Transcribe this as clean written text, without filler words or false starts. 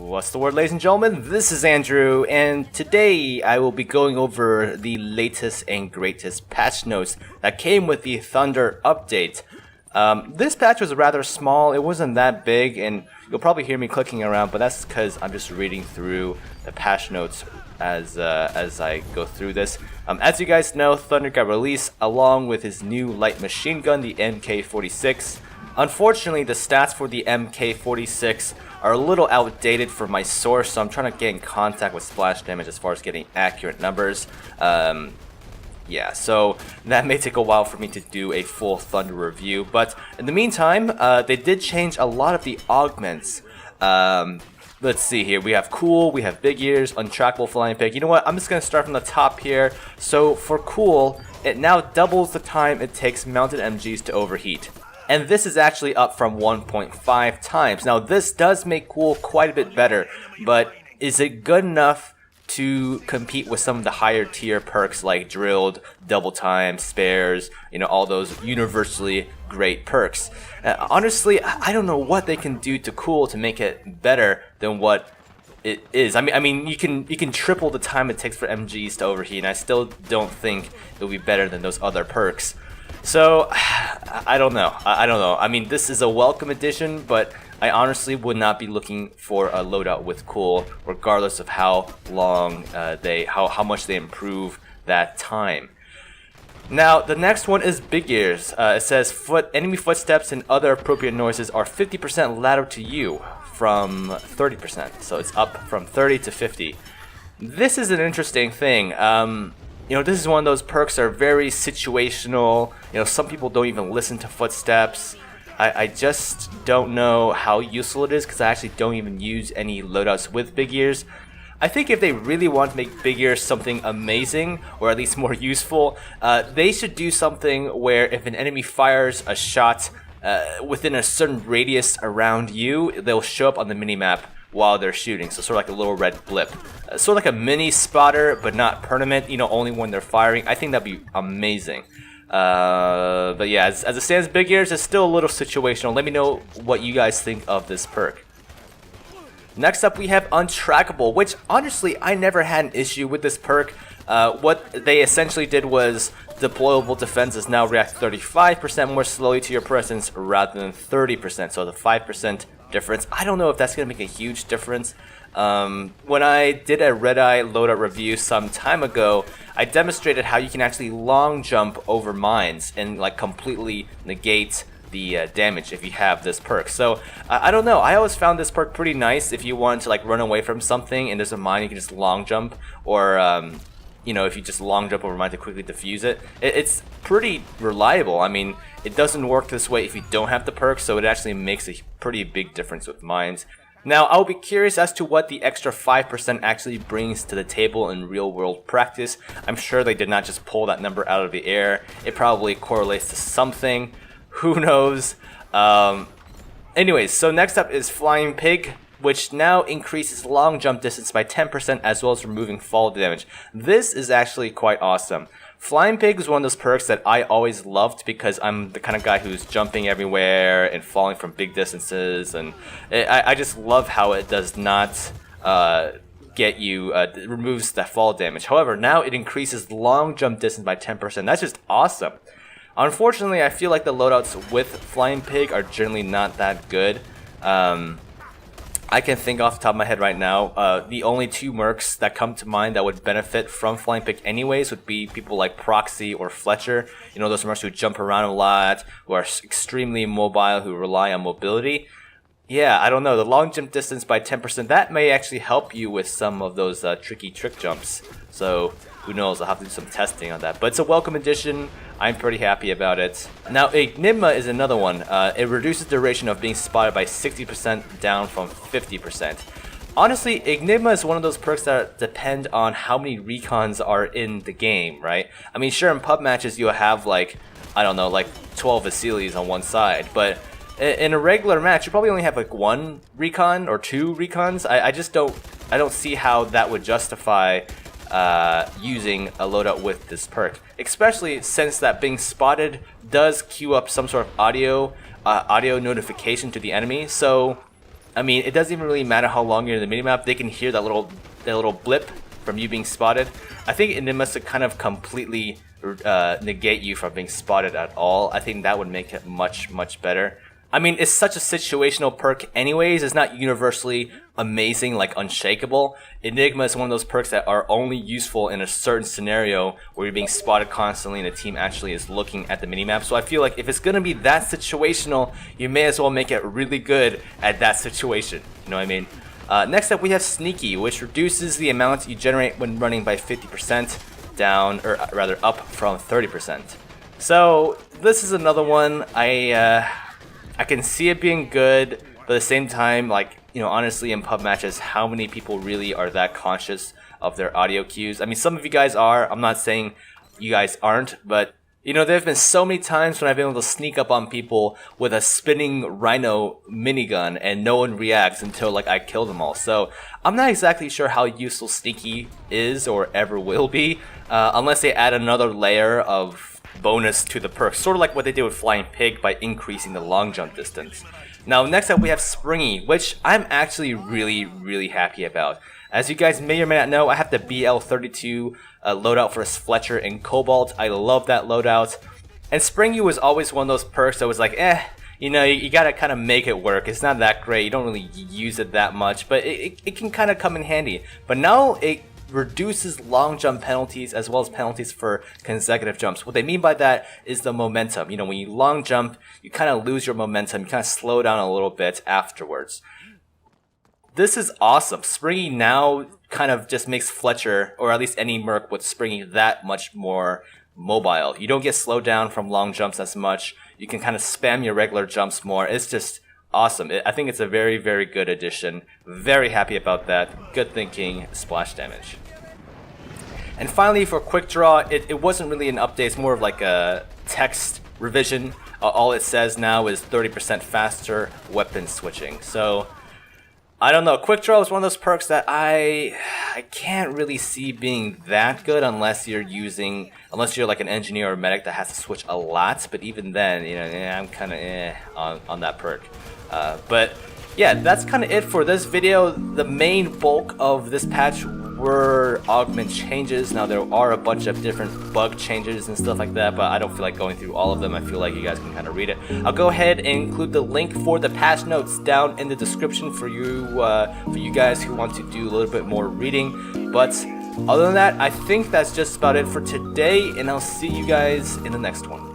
What's the word, ladies and gentlemen? This is Andrew, and today I will be going over the latest and greatest patch notes that came with the Thunder update. This patch was rather small, it wasn't that big, and you'll probably hear me clicking around, but that's because I'm just reading through the patch notes as I go through this. As you guys know, Thunder got released along with his new light machine gun, the MK46. Unfortunately, the stats for the MK46 are a little outdated for my source, so I'm trying to get in contact with splash damage as far as getting accurate numbers. Yeah, so that may take a while for me to do a full Thunder review, but in the meantime, they did change a lot of the augments. Let's see here, we have Cool, we have Big Ears, Untrackable Flying Pig. You know what, I'm just going to start from the top here. So for Cool, it now doubles the time it takes mounted MGs to overheat. And this is actually up from 1.5 times. Now this does make Cool quite a bit better, but is it good enough to compete with some of the higher tier perks like Drilled, Double Time, Spares, you know, all those universally great perks? Honestly, I don't know what they can do to Cool to make it better than what it is. I mean, you can triple the time it takes for MGs to overheat, and I still don't think it'll be better than those other perks. So, I don't know. I mean, this is a welcome addition, but I honestly would not be looking for a loadout with Cool, regardless of how long how much they improve that time. Now, the next one is Big Ears. It says enemy footsteps and other appropriate noises are 50% louder to you from 30%. So it's up from 30 to 50. This is an interesting thing. You know, this is one of those perks that are very situational. You know, some people don't even listen to footsteps. I just don't know how useful it is because I actually don't even use any loadouts with Big Ears. I think if they really want to make Big Ears something amazing, or at least more useful, they should do something where if an enemy fires a shot within a certain radius around you, they'll show up on the minimap while they're shooting, so sort of like a little red blip. Sort of like a mini spotter, but not permanent, you know, only when they're firing. I think that'd be amazing. But yeah, as it stands, Big Ears is still a little situational. Let me know what you guys think of this perk. Next up, we have Untrackable, which honestly, I never had an issue with this perk. What they essentially did was deployable defenses now react 35% more slowly to your presence rather than 30%, so the 5% difference. I don't know if that's going to make a huge difference. When I did a Red Eye loadout review some time ago, I demonstrated how you can actually long jump over mines and like completely negate the damage if you have this perk. So I don't know, I always found this perk pretty nice if you want to like run away from something and there's a mine, you can just long jump, or you know, if you just long jump over mine to quickly defuse it. It's pretty reliable. I mean, it doesn't work this way if you don't have the perk, so it actually makes a pretty big difference with mines. Now, I'll be curious as to what the extra 5% actually brings to the table in real world practice. I'm sure they did not just pull that number out of the air. It probably correlates to something. Who knows? Anyways, so next up is Flying Pig, which now increases long jump distance by 10% as well as removing fall damage. This is actually quite awesome. Flying Pig is one of those perks that I always loved because I'm the kind of guy who's jumping everywhere and falling from big distances, and I just love how it does not get you, it removes that fall damage. However, now it increases long jump distance by 10%. That's just awesome. Unfortunately, I feel like the loadouts with Flying Pig are generally not that good. I can think off the top of my head right now, the only two mercs that come to mind that would benefit from Flying Pig anyways would be people like Proxy or Fletcher. You know, those mercs who jump around a lot, who are extremely mobile, who rely on mobility. Yeah, I don't know, the long jump distance by 10%, that may actually help you with some of those tricky trick jumps. So, who knows, I'll have to do some testing on that. But it's a welcome addition. I'm pretty happy about it. Now, Enigma is another one. It reduces the duration of being spotted by 60% down from 50%. Honestly, Enigma is one of those perks that depend on how many recons are in the game, right? I mean, sure, in pub matches you'll have like, I don't know, like 12 Vasilis on one side, but in a regular match you probably only have like one recon or two recons. I just don't see how that would justify using a loadout with this perk, especially since that being spotted does queue up some sort of audio notification to the enemy. So I mean, it doesn't even really matter how long you're in the minimap. They can hear that little blip from you being spotted. I think it must kind of completely negate you from being spotted at all. I think that would make it much better. I mean, it's such a situational perk anyways. It's not universally amazing, like Unshakable. Enigma is one of those perks that are only useful in a certain scenario where you're being spotted constantly and the team actually is looking at the minimap. So I feel like if it's going to be that situational, you may as well make it really good at that situation. You know what I mean? Next up, we have Sneaky, which reduces the amount you generate when running by 50% down, or rather up from 30%. So this is another one. I can see it being good, but at the same time, like, you know, honestly, in pub matches, how many people really are that conscious of their audio cues? I mean, some of you guys are. I'm not saying you guys aren't, but, you know, there have been so many times when I've been able to sneak up on people with a spinning Rhino minigun and no one reacts until, like, I kill them all. So I'm not exactly sure how useful Sneaky is or ever will be, unless they add another layer of bonus to the perk, sort of like what they did with Flying Pig by increasing the long jump distance. Now, next up we have Springy, which I'm actually really happy about. As you guys may or may not know, I have the BL32 loadout for Fletcher and Cobalt. I love that loadout. And Springy was always one of those perks that was like, you know, you gotta kind of make it work. It's not that great, you don't really use it that much, but it can kind of come in handy. But now it reduces long jump penalties as well as penalties for consecutive jumps. What they mean by that is the momentum. You know, when you long jump, you kind of lose your momentum, you kind of slow down a little bit afterwards. This is awesome. Springy now kind of just makes Fletcher, or at least any merc with Springy, that much more mobile. You don't get slowed down from long jumps as much. You can kind of spam your regular jumps more. It's just awesome. I think it's a very good addition. Very happy about that. Good thinking, splash damage. And finally, for Quick Draw, it wasn't really an update. It's more of like a text revision. All it says now is 30% faster weapon switching. So I don't know. Quick Draw is one of those perks that I can't really see being that good unless you're like an engineer or a medic that has to switch a lot. But even then, you know, I'm kind of on that perk. But yeah, that's kind of it for this video. The main bulk of this patch were augment changes. Now there are a bunch of different bug changes and stuff like that, but I don't feel like going through all of them. I feel like you guys can kind of read it. I'll go ahead and include the link for the patch notes down in the description for you guys who want to do a little bit more reading. But other than that, I think that's just about it for today, and I'll see you guys in the next one.